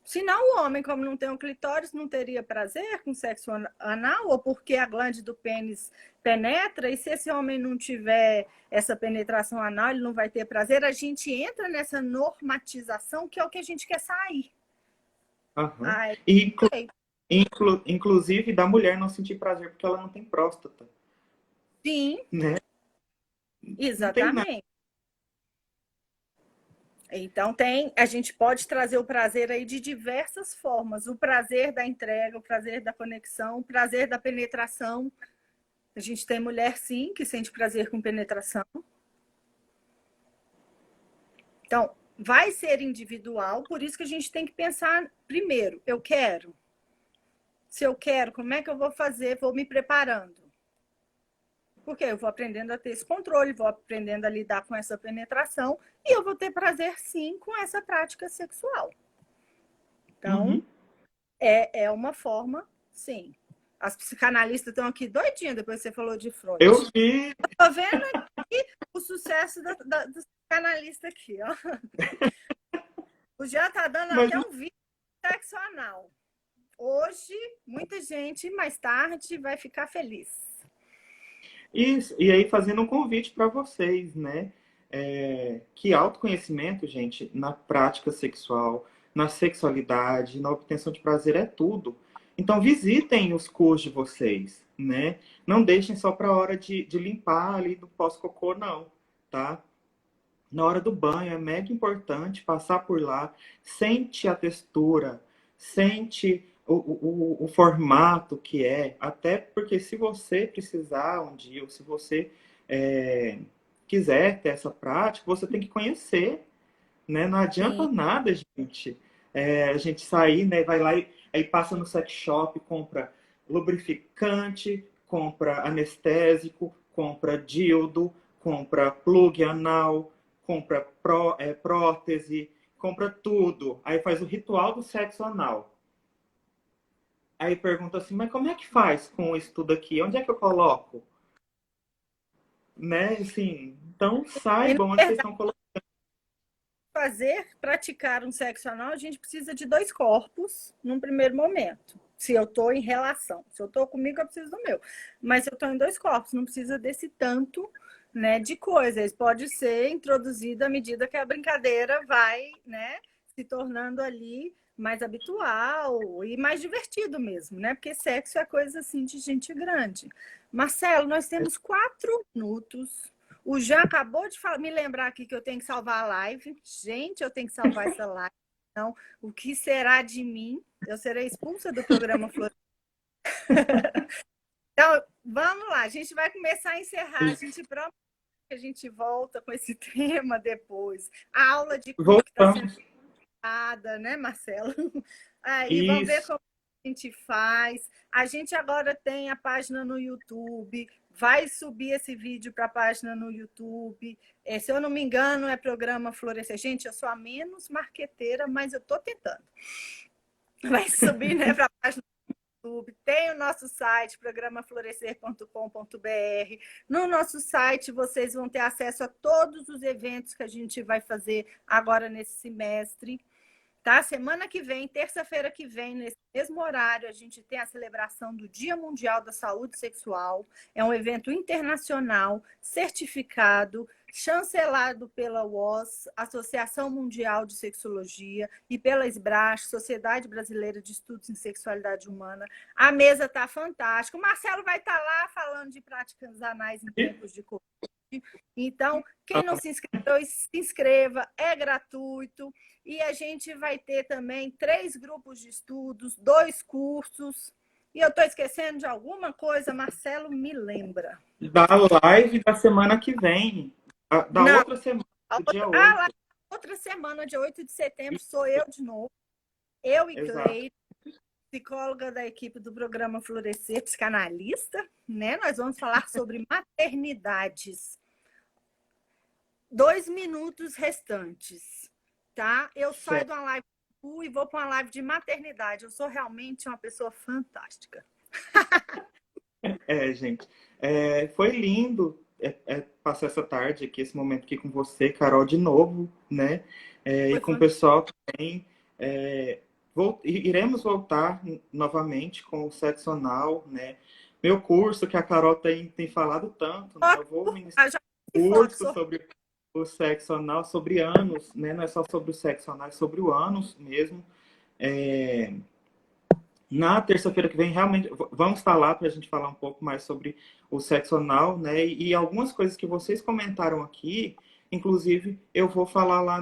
Senão, o homem, como não tem um clitóris, não teria prazer com sexo anal, ou porque a glande do pênis penetra, e se esse homem não tiver essa penetração anal, ele não vai ter prazer. A gente entra nessa normatização, que é o que a gente quer sair. Aham. Ai, E, sei. inclusive, da mulher não sentir prazer porque ela não tem próstata, Sim, né? Não tem nada. exatamente. Então a gente pode trazer o prazer aí de diversas formas. O prazer da entrega, o prazer da conexão, o prazer da penetração. A gente tem mulher, sim, que sente prazer com penetração. Então, vai ser individual, por isso que a gente tem que pensar primeiro, eu quero. Se eu quero, como é que eu vou fazer? Vou me preparando. Porque eu vou aprendendo a ter esse controle, vou aprendendo a lidar com essa penetração e eu vou ter prazer, sim, com essa prática sexual. Então, Uhum. é uma forma, sim. As psicanalistas estão aqui doidinhas depois que você falou de Freud. Eu vi. Estou vendo aqui o sucesso do psicanalista aqui, ó. O já está dando Mas até um vídeo de sexo anal. Hoje, muita gente, mais tarde, vai ficar feliz. isso. E aí, fazendo um convite para vocês, né? Que autoconhecimento, gente, na prática sexual, na sexualidade, na obtenção de prazer é tudo. Então, visitem os cursos de vocês, né? Não deixem só para a hora de limpar ali do pós-cocô, não, tá? Na hora do banho é mega importante passar por lá, sente a textura, sente o formato que é, até porque se você precisar um dia, ou se você é, quiser ter essa prática, você tem que conhecer, né? Não adianta Sim. nada, gente. A gente sair, né? Vai lá e aí passa no sex shop, compra lubrificante, compra anestésico, compra dildo, compra plug anal, compra prótese, compra tudo. Aí faz o ritual do sexo anal. Aí pergunta assim, mas como é que faz com isso tudo aqui? Onde é que eu coloco? Né? Assim, então E, na saibam onde vocês verdade, estão colocando. praticar um sexo anal, a gente precisa de dois corpos num primeiro momento. Se eu estou em relação. Se eu estou comigo, eu preciso do meu. Mas se eu estou em dois corpos, não precisa desse tanto, né, de coisas. Pode ser introduzido à medida que a brincadeira vai, né, se tornando ali mais habitual e mais divertido mesmo, né? Porque sexo é coisa assim de gente grande. Marcelo, nós temos 4 minutos. O Jean acabou de me lembrar aqui que eu tenho que salvar a live. Gente, eu tenho que salvar essa live. Então, o que será de mim? Eu serei expulsa do programa Flor. Então, vamos lá. A gente vai começar a encerrar. A gente promete que a gente volta com esse tema depois. A aula de cu que está sendo Voltamos. dada, né, Marcelo? Aí, vamos ver Isso. como a gente faz. A gente agora tem a página no YouTube. Vai subir esse vídeo para a página no YouTube. Se eu não me engano, é programa Florescer. Gente, eu sou a menos marqueteira, mas eu estou tentando. Vai subir, né, para a página do YouTube. Tem o nosso site, programaflorescer.com.br. No nosso site, vocês vão ter acesso a todos os eventos que a gente vai fazer agora nesse semestre. Tá? Semana que vem, terça-feira que vem, nesse mesmo horário, a gente tem a celebração do Dia Mundial da Saúde Sexual. É um evento internacional, certificado, chancelado pela WOS, Associação Mundial de Sexologia, e pela SBRASH, Sociedade Brasileira de Estudos em Sexualidade Humana. A mesa está fantástica. O Marcelo vai estar lá falando de práticas anais em tempos de Covid. Então, quem não se inscreveu, se inscreva, é gratuito. E a gente vai ter também 3 grupos de estudos, 2 cursos. E eu estou esquecendo de alguma coisa, Marcelo me lembra. Da live da semana que vem. Da Não, outra semana, do dia lá, 8. outra semana, dia 8 de setembro, sou eu de novo. Eu e Exato. Cleide, psicóloga da equipe do programa Florescer, psicanalista, né? Nós vamos falar sobre maternidades. 2 minutos restantes, tá? Eu saio de Certo. uma live e vou para uma live de maternidade. Eu sou realmente uma pessoa fantástica. Gente. Foi lindo passar essa tarde aqui, esse momento aqui com você, Carol, de novo, né? E Foi com o fantástico. pessoal também. Iremos voltar novamente com o sexo anal, né? Meu curso, que a Carol tem falado tanto, né? Eu vou ministrar Já um foto, curso sobre o sexo anal, sobre ânus, né? Não é só sobre o sexo anal, é sobre o ânus mesmo. Na terça-feira que vem, realmente, vamos estar lá para a gente falar um pouco mais sobre o sexo anal, né? E algumas coisas que vocês comentaram aqui, inclusive, eu vou falar lá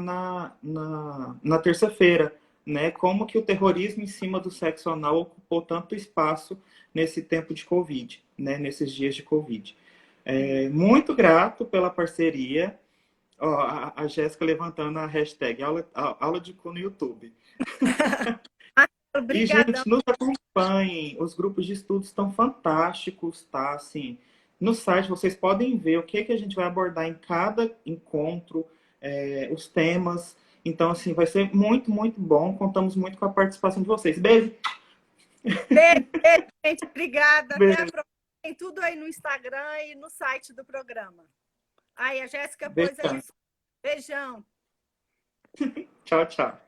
na terça-feira, né? Como que o terrorismo em cima do sexo anal ocupou tanto espaço nesse tempo de Covid, né? Nesses dias de Covid. Muito grato pela parceria. Ó, a Jéssica levantando a hashtag aula de cu no YouTube. E, Obrigadão. gente, nos acompanhem. Os grupos de estudos estão fantásticos, tá? Assim, no site vocês podem ver o que, que a gente vai abordar em cada encontro, os temas. Então, assim, vai ser muito, muito bom. Contamos muito com a participação de vocês. Beijo! Beijo, gente. Obrigada. Até a Beijo, próxima. Tem tudo aí no Instagram e no site do programa. Aí, a Jéssica pôs aí. beijão. Beijão. Tchau, tchau.